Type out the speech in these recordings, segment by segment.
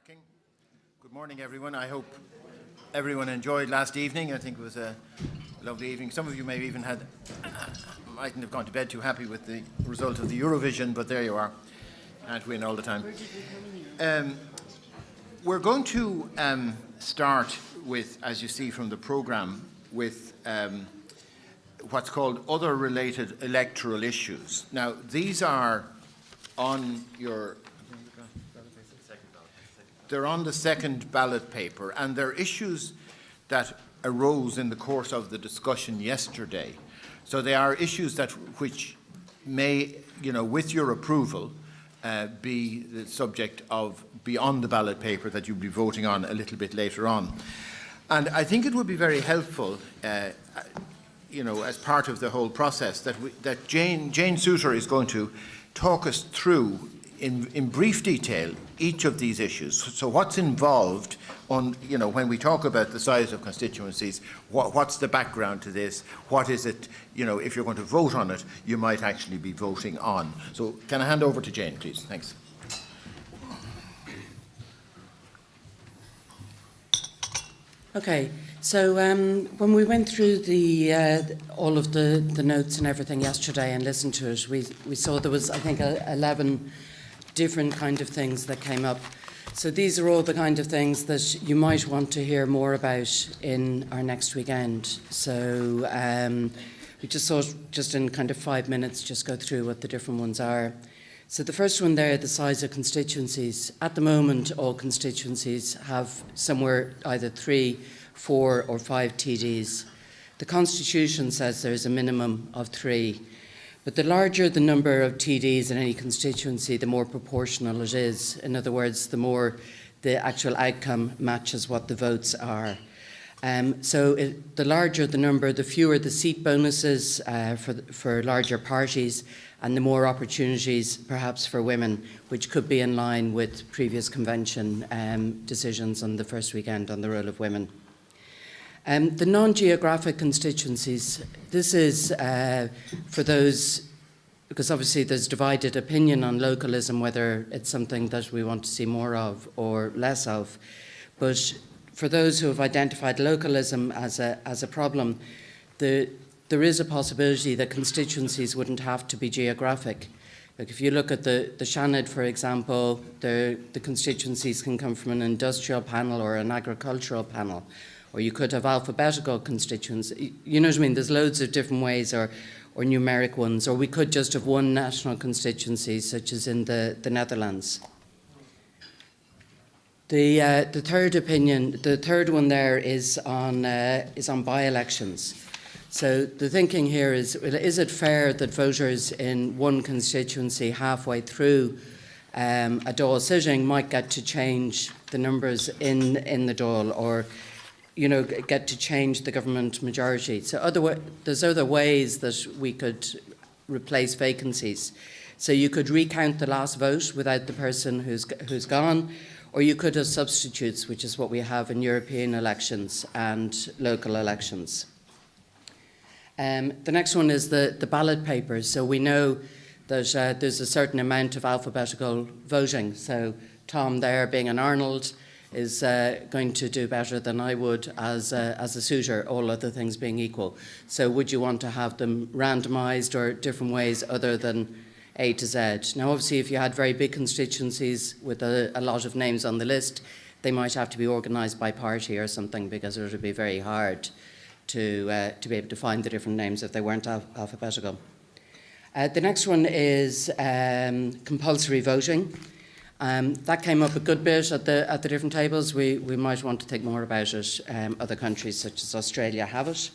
Cracking. Good morning, everyone. I hope everyone enjoyed last evening. I think it was a lovely evening. Some of you may have even mightn't have gone to bed too happy with the result of the Eurovision, but there you are. Can't win all the time. We're going to start with, as you see from the programme, with what's called other related electoral issues. Now, these are on your... They're on the second ballot paper, and they're issues that arose in the course of the discussion yesterday. So they are issues which may, with your approval, be the subject of beyond the ballot paper that you'll be voting on a little bit later on. And I think it would be very helpful, as part of the whole process, that Jane Souter is going to talk us through in brief detail each of these issues. So what's involved on, when we talk about the size of constituencies, what's the background to this? What is it, if you're going to vote on it, you might actually be voting on. So can I hand over to Jane, please? Thanks. Okay, so when we went through all of the notes and everything yesterday and listened to it, we saw there was, I think, 11 different kind of things that came up. So these are all the kind of things that you might want to hear more about in our next weekend. So we just thought, just in kind of 5 minutes, just go through what the different ones are. So the first one there, the size of constituencies. At the moment, all constituencies have somewhere either 3, 4 or 5 TDs. The Constitution says there's a minimum of 3. But the larger the number of TDs in any constituency, the more proportional it is. In other words, the more the actual outcome matches what the votes are. The larger the number, the fewer the seat bonuses for larger parties, and the more opportunities perhaps for women, which could be in line with previous convention decisions on the first weekend on the role of women. The non-geographic constituencies, this is for those, because obviously there's divided opinion on localism, whether it's something that we want to see more of or less of. But for those who have identified localism as a problem, there is a possibility that constituencies wouldn't have to be geographic. Like if you look at the Shannon, for example, the constituencies can come from an industrial panel or an agricultural panel. Or you could have alphabetical constituents. You know what I mean? There's loads of different ways, or numeric ones. Or we could just have one national constituency, such as in the Netherlands. The third one there is on by-elections. So the thinking here is it fair that voters in one constituency halfway through a Dáil sitting might get to change the numbers in the Dáil, or get to change the government majority. So there's other ways that we could replace vacancies. So you could recount the last vote without the person who's gone, or you could have substitutes, which is what we have in European elections and local elections. The next one is the ballot papers. So we know that there's a certain amount of alphabetical voting. So Tom there, being an Arnold, is going to do better than I would as a Souter, all other things being equal. So would you want to have them randomised or different ways other than A to Z? Now, obviously, if you had very big constituencies with a lot of names on the list, they might have to be organised by party or something, because it would be very hard to be able to find the different names if they weren't alphabetical. The next one is compulsory voting. That came up a good bit at the different tables. We might want to think more about it. Other countries such as Australia have it.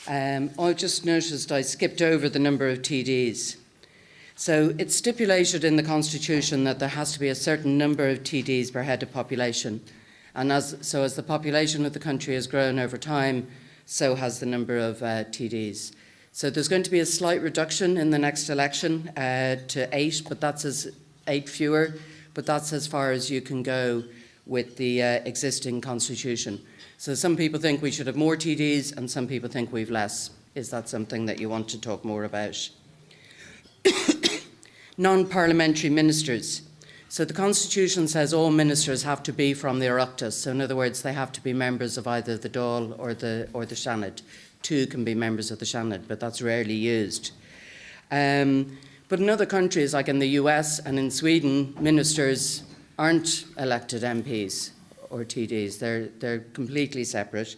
I just noticed I skipped over the number of TDs. So it's stipulated in the Constitution that there has to be a certain number of TDs per head of population. And as the population of the country has grown over time, so has the number of TDs. So there's going to be a slight reduction in the next election to 8, but that's 8 fewer, but that's as far as you can go with the existing constitution. So some people think we should have more TDs and some people think we've less. Is that something that you want to talk more about? Non-parliamentary ministers. So the Constitution says all ministers have to be from the Oireachtas. So in other words, they have to be members of either the Dáil or the Seanad. Two can be members of the Seanad, but that's rarely used. But in other countries, like in the US and in Sweden, ministers aren't elected MPs or TDs. They're completely separate.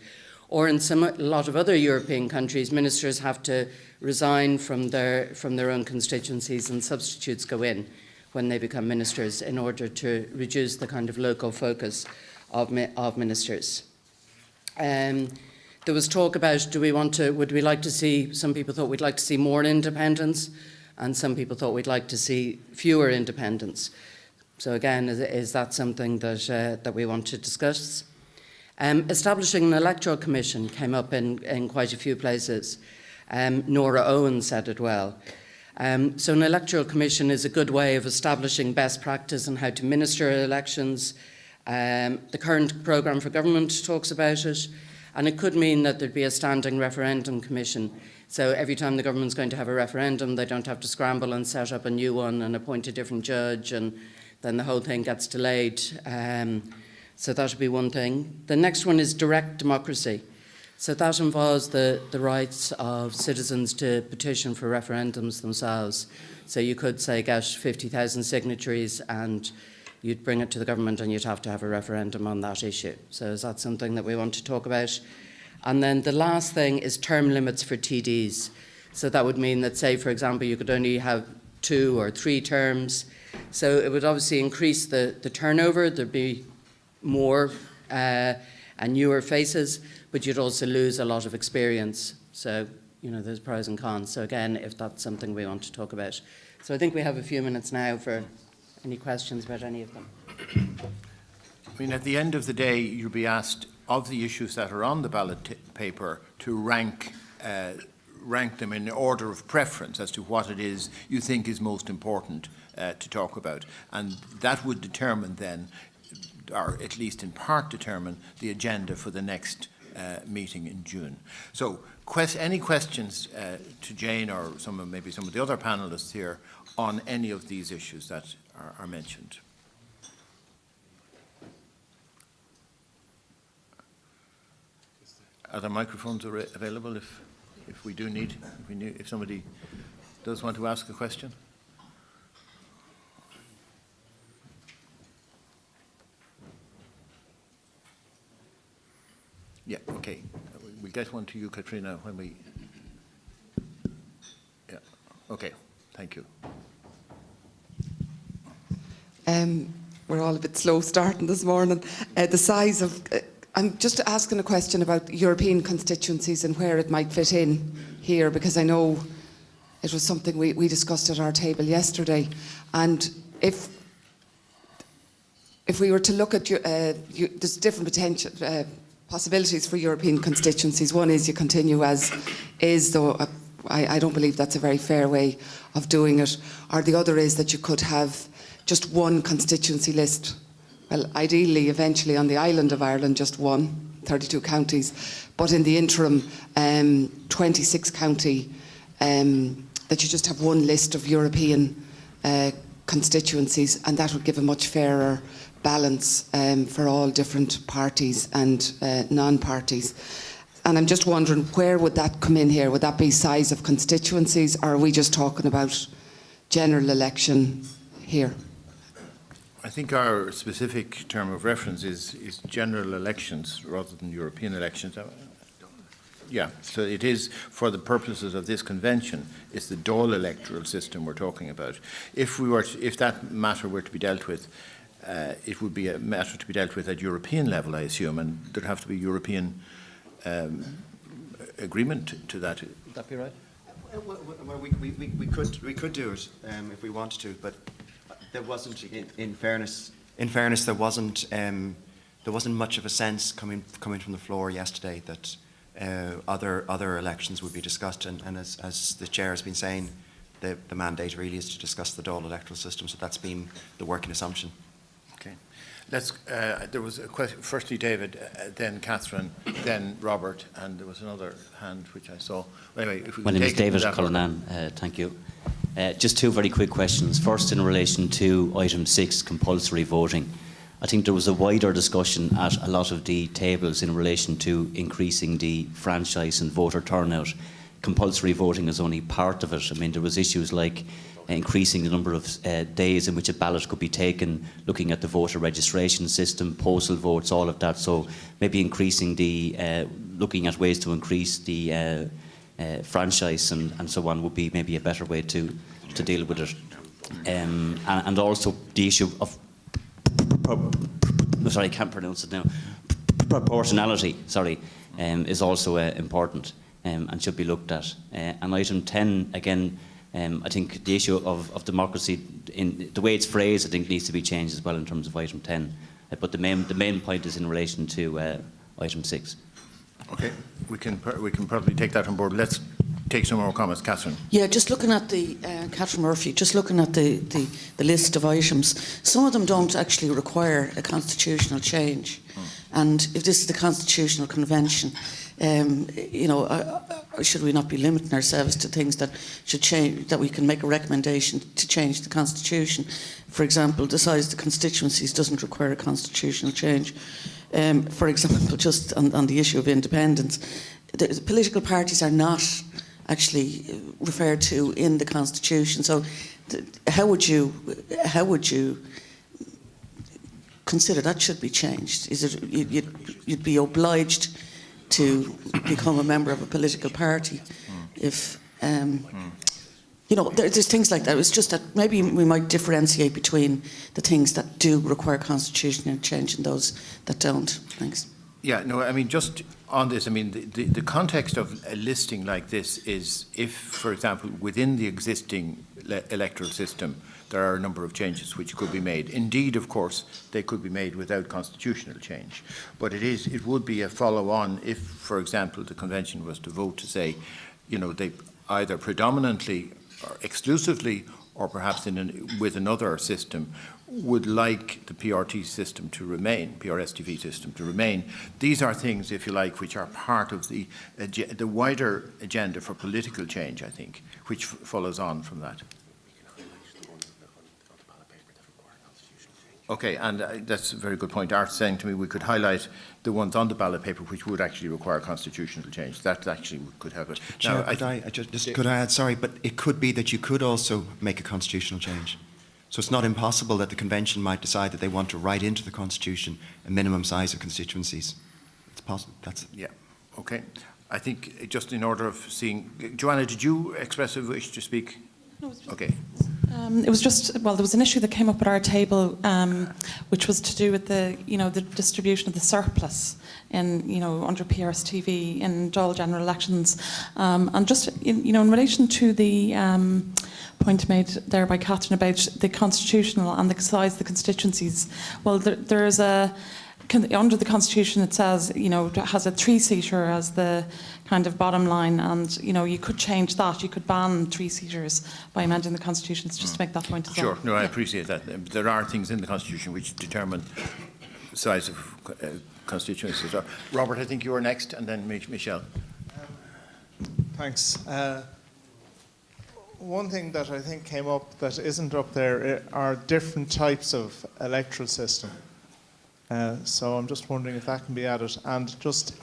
Or in a lot of other European countries, ministers have to resign from their own constituencies and substitutes go in when they become ministers in order to reduce the kind of local focus of ministers. There was talk about, would we like to see, some people thought we'd like to see more independence, and some people thought we'd like to see fewer independence. So again, is that something that we want to discuss? Establishing an electoral commission came up in quite a few places. Nora Owen said it well. So an electoral commission is a good way of establishing best practice on how to minister elections. The current programme for government talks about it, and it could mean that there'd be a standing referendum commission. So every time the government's going to have a referendum, they don't have to scramble and set up a new one and appoint a different judge, and then the whole thing gets delayed. So that would be one thing. The next one is direct democracy. So that involves the rights of citizens to petition for referendums themselves. So you could say get 50,000 signatories and you'd bring it to the government and you'd have to have a referendum on that issue. So is that something that we want to talk about? And then the last thing is term limits for TDs. So that would mean that, say, for example, you could only have 2 or 3 terms. So it would obviously increase the turnover. There'd be more and newer faces, but you'd also lose a lot of experience. So, there's pros and cons. So again, if that's something we want to talk about. So I think we have a few minutes now for any questions about any of them. I mean, at the end of the day, you'll be asked of the issues that are on the ballot paper to rank them in order of preference as to what it is you think is most important to talk about. And that would determine then, or at least in part determine, the agenda for the next meeting in June. So any questions to Jane or maybe some of the other panellists here on any of these issues that are mentioned? Are there microphones available if we do need, if somebody does want to ask a question? Yeah, okay. We'll get one to you, Katrina, when we... Yeah, okay. Thank you. We're all a bit slow starting this morning. The size of... I'm just asking a question about European constituencies and where it might fit in here, because I know it was something we discussed at our table yesterday. And if we were to look at... there's different potential... possibilities for European constituencies. One is you continue as is, though I don't believe that's a very fair way of doing it. Or the other is that you could have just one constituency list. Well, ideally, eventually on the island of Ireland, just one, 32 counties. But in the interim, 26 county, that you just have one list of European constituencies, and that would give a much fairer balance for all different parties and non-parties. And I'm just wondering, where would that come in here? Would that be size of constituencies, or are we just talking about general election here? I think our specific term of reference is general elections rather than European elections. Yeah, so it is, for the purposes of this convention, it's the Dáil electoral system we're talking about. If that matter were to be dealt with, it would be a matter to be dealt with at European level, I assume, and there'd have to be European agreement to that. Would that be right? Well, we could do it if we wanted to, but there wasn't. In fairness, there wasn't much of a sense coming from the floor yesterday that other elections would be discussed, and as the chair has been saying, the mandate really is to discuss the Dáil electoral system. So that's been the working assumption. Okay. There was a question, firstly David, then Catherine, then Robert, and there was another hand which I saw. Anyway, if we My name is take it in David that order. Cullinan. Thank you. Just two very quick questions. First, in relation to item 6, compulsory voting. I think there was a wider discussion at a lot of the tables in relation to increasing the franchise and voter turnout. Compulsory voting is only part of it. I mean, there was issues like increasing the number of days in which a ballot could be taken, looking at the voter registration system, postal votes, all of that. So maybe increasing the, looking at ways to increase the franchise and so on would be maybe a better way to deal with it. And also the issue of, sorry, I can't pronounce it now, proportionality, sorry, is also important and should be looked at. And item 10, again, I think the issue of democracy, in the way it's phrased, I think needs to be changed as well in terms of item 10. But the main point is in relation to item 6. Okay, we can probably take that on board. Let's take some more comments. Catherine. Yeah, just looking at the, Catherine Murphy, just looking at the list of items, some of them don't actually require a constitutional change. And if this is the Constitutional Convention, you know, should we not be limiting ourselves to things that should change, that we can make a recommendation to change the Constitution? For example, the size of the constituencies doesn't require a constitutional change. For example, just on the issue of independence, the political parties are not actually referred to in the Constitution. So, how would you consider that should be changed? Is it you'd be obliged to become a member of a political party if you know, there's things like that. It's just that maybe we might differentiate between the things that do require constitutional change and those that don't. Thanks. Yeah, no, I mean, just on this, I mean, the context of a listing like this is if, for example, within the existing electoral system, there are a number of changes which could be made. Indeed, of course, they could be made without constitutional change. But it would be a follow-on if, for example, the convention was to vote to say, you know, they either predominantly or exclusively or perhaps with another system would like the PRT system to remain, PRSTV system to remain. These are things, if you like, which are part of the wider agenda for political change, I think, which follows on from that. Okay, and that's a very good point. Art's saying to me we could highlight the ones on the ballot paper which would actually require constitutional change. That actually could help it. Chair, could I add, sorry, but it could be that you could also make a constitutional change. So it's not impossible that the convention might decide that they want to write into the constitution a minimum size of constituencies. It's possible. That's it. Yeah. Okay. I think just in order of seeing, Joanna, did you express a wish to speak? No, okay. It was just, well, there was an issue that came up at our table, which was to do with the, you know, the distribution of the surplus in, you know, under PRSTV in Dáil general elections, and just, you know, in relation to the point made there by Catherine about the constitutional and the size of the constituencies. Well, there's a under the Constitution it says, you know, it has a 3-seater as the kind of bottom line, and, you know, you could change that. You could ban 3-seaters by amending the Constitution. It's just to make that point as well. Sure, no, I appreciate that. There are things in the Constitution which determine the size of constituencies. Robert, I think you were next, and then Michelle. Thanks. One thing that I think came up that isn't up there are different types of electoral system. So I'm just wondering if that can be added. And just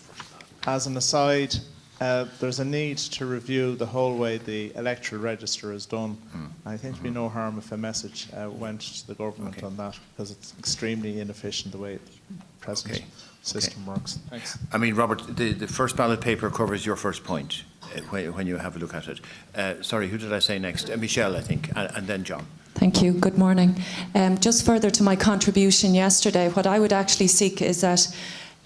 as an aside, there's a need to review the whole way the electoral register is done. I think there'd be no harm if a message went to the government on that, because it's extremely inefficient the way the present system works. Thanks. I mean, Robert, the first ballot paper covers your first point when you have a look at it. Sorry, who did I say next? Michelle, I think, and then John. Thank you. Good morning. Just further to my contribution yesterday, what I would actually seek is that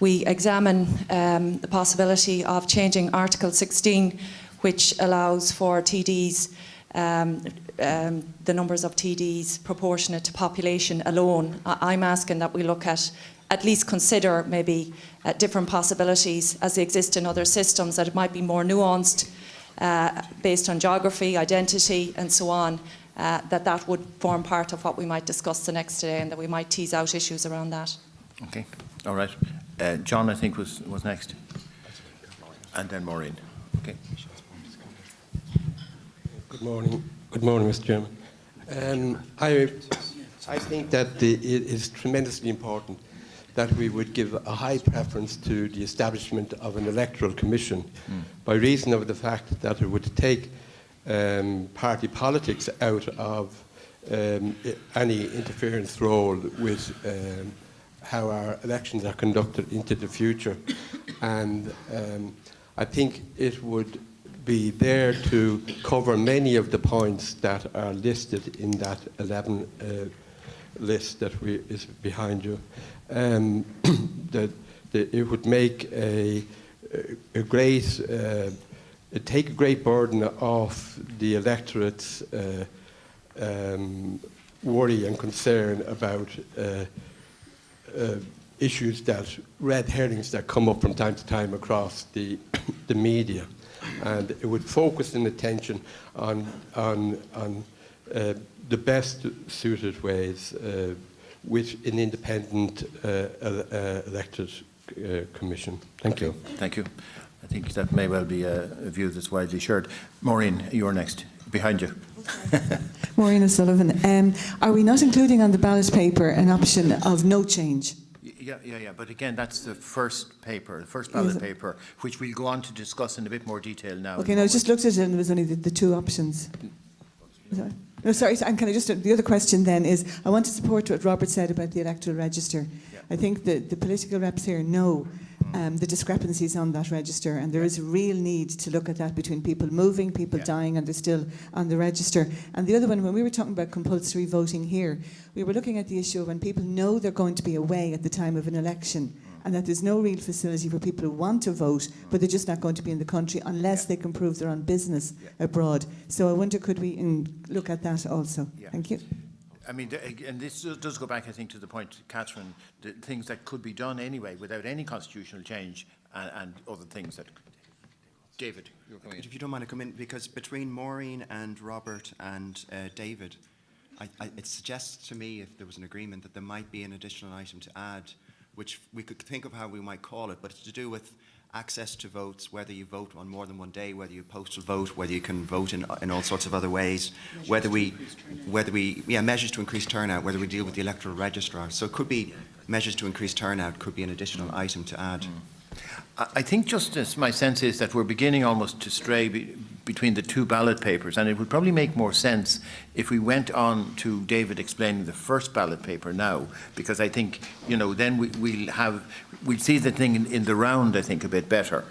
we examine the possibility of changing Article 16, which allows for TDs, the numbers of TDs proportionate to population alone. I'm asking that we look at least consider maybe different possibilities as they exist in other systems, that it might be more nuanced based on geography, identity and so on. That would form part of what we might discuss the next day, and that we might tease out issues around that. Okay, all right. John, I think, was next. And then Maureen. Okay. Good morning. Good morning, Mr. Chairman. I think that it is tremendously important that we would give a high preference to the establishment of an electoral commission by reason of the fact that it would take party politics out of any interference role with how our elections are conducted into the future. And I think it would be there to cover many of the points that are listed in that 11 list that is behind you. It would make take a great burden off the electorate's worry and concern about issues red herrings that come up from time to time across the media. And it would focus an attention on the best suited ways with an independent elected commission. Thank you. Thank you. I think that may well be a view that's widely shared. Maureen, you're next. Behind you. Maureen O'Sullivan. Are we not including on the ballot paper an option of no change? Yeah. But again, that's the first paper, the first ballot paper, which we'll go on to discuss in a bit more detail now. Okay, no, I just looked at it and there was only the two options. No, sorry, and can I just, the other question then is, I want to support what Robert said about the electoral register. Yeah. I think the political reps here know the discrepancies on that register, and there is a real need to look at that between people moving, people dying, and they're still on the register. And the other one, when we were talking about compulsory voting here, we were looking at the issue of when people know they're going to be away at the time of an election, and that there's no real facility for people who want to vote, but they're just not going to be in the country unless they can prove they're on business abroad. So I wonder, could we look at that also? Thank you. I mean, and this does go back, I think, to the point, Catherine, the things that could be done anyway without any constitutional change and other things that... David, you're coming in. If you don't mind, I come in, because between Maureen and Robert and David, it suggests to me, if there was an agreement, that there might be an additional item to add, which we could think of how we might call it, but it's to do with access to votes, whether you vote on more than one day, whether you postal vote, whether you can vote in all sorts of other ways, measures to increase turnout, whether we deal with the electoral registrar. So it could be measures to increase turnout, could be an additional item to add. I think just as my sense is that we're beginning almost to stray between the two ballot papers, and it would probably make more sense if we went on to David explaining the first ballot paper now, because I think, then we'll see the thing in the round, I think, a bit better.